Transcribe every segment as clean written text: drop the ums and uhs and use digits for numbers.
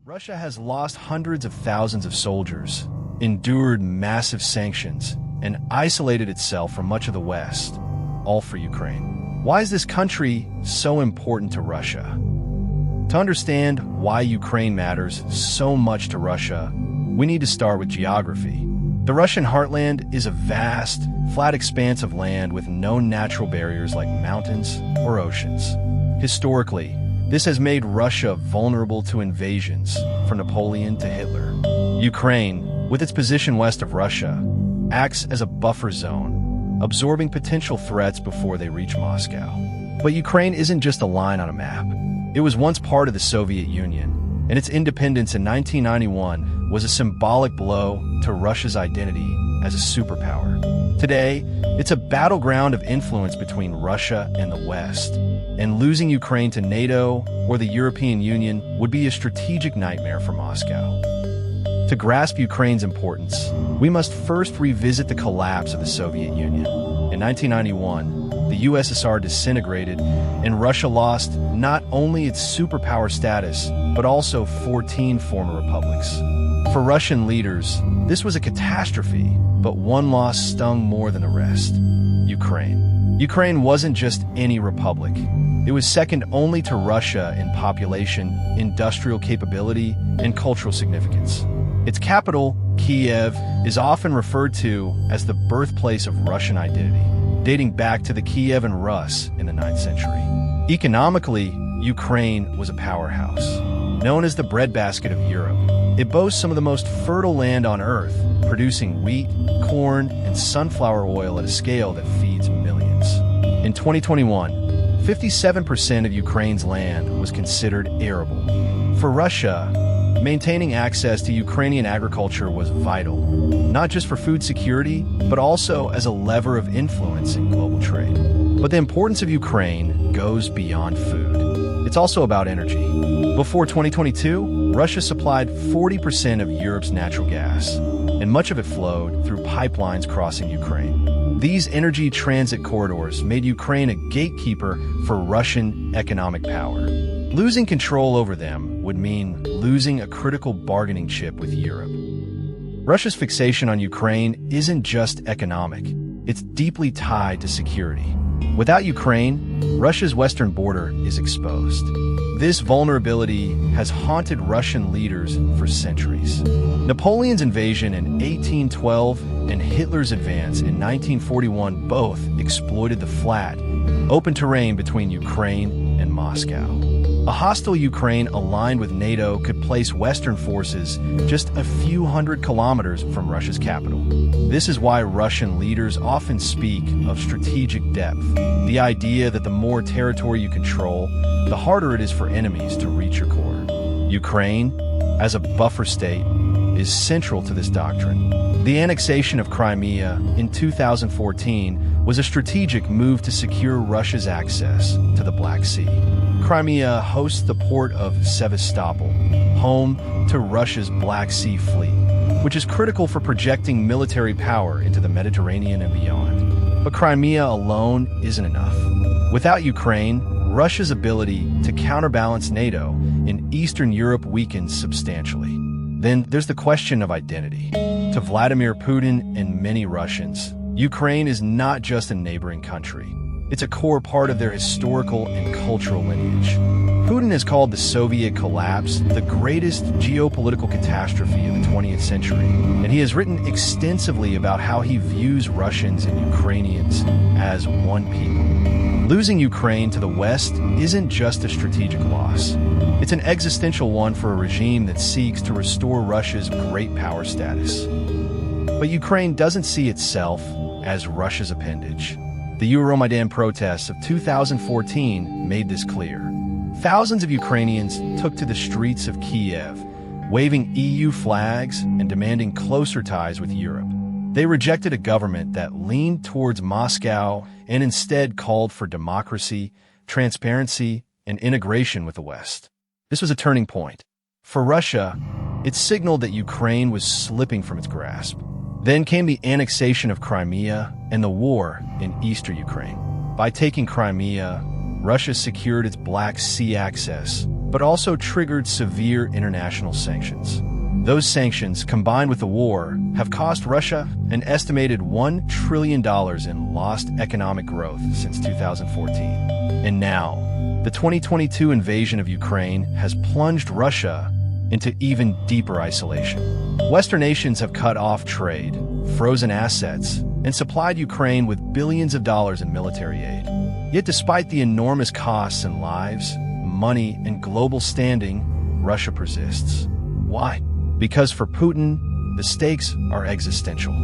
Russia has lost hundreds of thousands of soldiers, endured massive sanctions, and isolated itself from much of the West, all for Ukraine. Why is this country so important to Russia? To understand why Ukraine matters so much to Russia, we need to start with geography. The Russian heartland is a vast, flat expanse of land with no natural barriers like mountains or oceans. Historically, this has made Russia vulnerable to invasions, from Napoleon to Hitler. Ukraine, with its position west of Russia, acts as a buffer zone, absorbing potential threats before they reach Moscow. But Ukraine isn't just a line on a map. It was once part of the Soviet Union, and its independence in 1991 was a symbolic blow to Russia's identity as a superpower. Today, it's a battleground of influence between Russia and the West, and losing Ukraine to NATO or the European Union would be a strategic nightmare for Moscow. To grasp Ukraine's importance, we must first revisit the collapse of the Soviet Union. In 1991, the USSR disintegrated, and Russia lost not only its superpower status, but also 14 former republics. For Russian leaders, this was a catastrophe, but one loss stung more than the rest: Ukraine. Ukraine wasn't just any republic. It was second only to Russia in population, industrial capability, and cultural significance. Its capital, Kiev, is often referred to as the birthplace of Russian identity, dating back to the Kievan Rus in the 9th century. Economically, Ukraine was a powerhouse. Known as the breadbasket of Europe, it boasts some of the most fertile land on Earth, producing wheat, corn, and sunflower oil at a scale that feeds millions. In 2021, 57% of Ukraine's land was considered arable. For Russia, maintaining access to Ukrainian agriculture was vital, not just for food security, but also as a lever of influence in global trade. But the importance of Ukraine goes beyond food. It's also about energy. Before 2022, Russia supplied 40% of Europe's natural gas, and much of it flowed through pipelines crossing Ukraine. These energy transit corridors made Ukraine a gatekeeper for Russian economic power. Losing control over them would mean losing a critical bargaining chip with Europe. Russia's fixation on Ukraine isn't just economic, it's deeply tied to security. Without Ukraine, Russia's western border is exposed. This vulnerability has haunted Russian leaders for centuries. Napoleon's invasion in 1812 and Hitler's advance in 1941 both exploited the flat, open terrain between Ukraine and Moscow. A hostile Ukraine aligned with NATO could place Western forces just a few hundred kilometers from Russia's capital. This is why Russian leaders often speak of strategic depth, the idea that the more territory you control, the harder it is for enemies to reach your core. Ukraine, as a buffer state, is central to this doctrine. The annexation of Crimea in 2014 was a strategic move to secure Russia's access to the Black Sea. Crimea hosts the port of Sevastopol, home to Russia's Black Sea Fleet, which is critical for projecting military power into the Mediterranean and beyond. But Crimea alone isn't enough. Without Ukraine, Russia's ability to counterbalance NATO in Eastern Europe weakens substantially. Then there's the question of identity. To Vladimir Putin and many Russians, Ukraine is not just a neighboring country. It's a core part of their historical and cultural lineage. Putin has called the Soviet collapse the greatest geopolitical catastrophe of the 20th century, and he has written extensively about how he views Russians and Ukrainians as one people. Losing Ukraine to the West isn't just a strategic loss. It's an existential one for a regime that seeks to restore Russia's great power status. But Ukraine doesn't see itself as Russia's appendage. The Euromaidan protests of 2014 made this clear. Thousands of Ukrainians took to the streets of Kiev, waving EU flags and demanding closer ties with Europe. They rejected a government that leaned towards Moscow and instead called for democracy, transparency, and integration with the West. This was a turning point. For Russia, it signaled that Ukraine was slipping from its grasp. Then came the annexation of Crimea and the war in eastern Ukraine. By taking Crimea, Russia secured its Black Sea access, but also triggered severe international sanctions. Those sanctions, combined with the war, have cost Russia an estimated $1 trillion in lost economic growth since 2014. And now, the 2022 invasion of Ukraine has plunged Russia into even deeper isolation. Western nations have cut off trade, frozen assets, and supplied Ukraine with billions of dollars in military aid. Yet despite the enormous costs in lives, money, and global standing, Russia persists. Why? Because for Putin, the stakes are existential.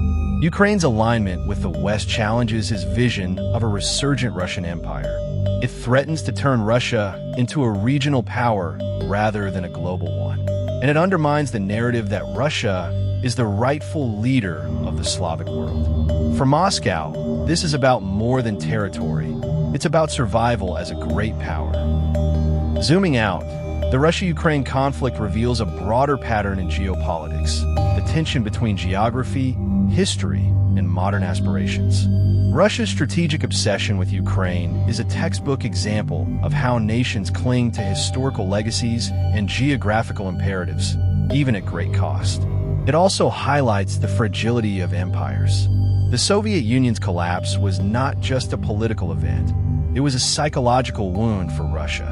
Ukraine's alignment with the West challenges his vision of a resurgent Russian empire. It threatens to turn Russia into a regional power rather than a global one. And it undermines the narrative that Russia is the rightful leader of the Slavic world. For Moscow, this is about more than territory. It's about survival as a great power. Zooming out, the Russia-Ukraine conflict reveals a broader pattern in geopolitics, the tension between geography, history, and modern aspirations. Russia's strategic obsession with Ukraine is a textbook example of how nations cling to historical legacies and geographical imperatives, even at great cost. It also highlights the fragility of empires. The Soviet Union's collapse was not just a political event. It was a psychological wound for Russia.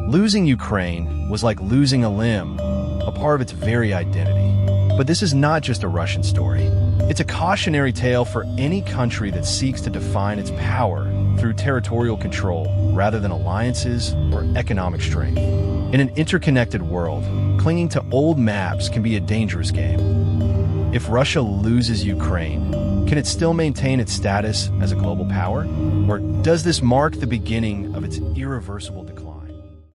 Losing Ukraine was like losing a limb, a part of its very identity. But this is not just a Russian story. It's a cautionary tale for any country that seeks to define its power through territorial control rather than alliances or economic strength. In an interconnected world, clinging to old maps can be a dangerous game. If Russia loses Ukraine, can it still maintain its status as a global power? Or does this mark the beginning of its irreversible decline?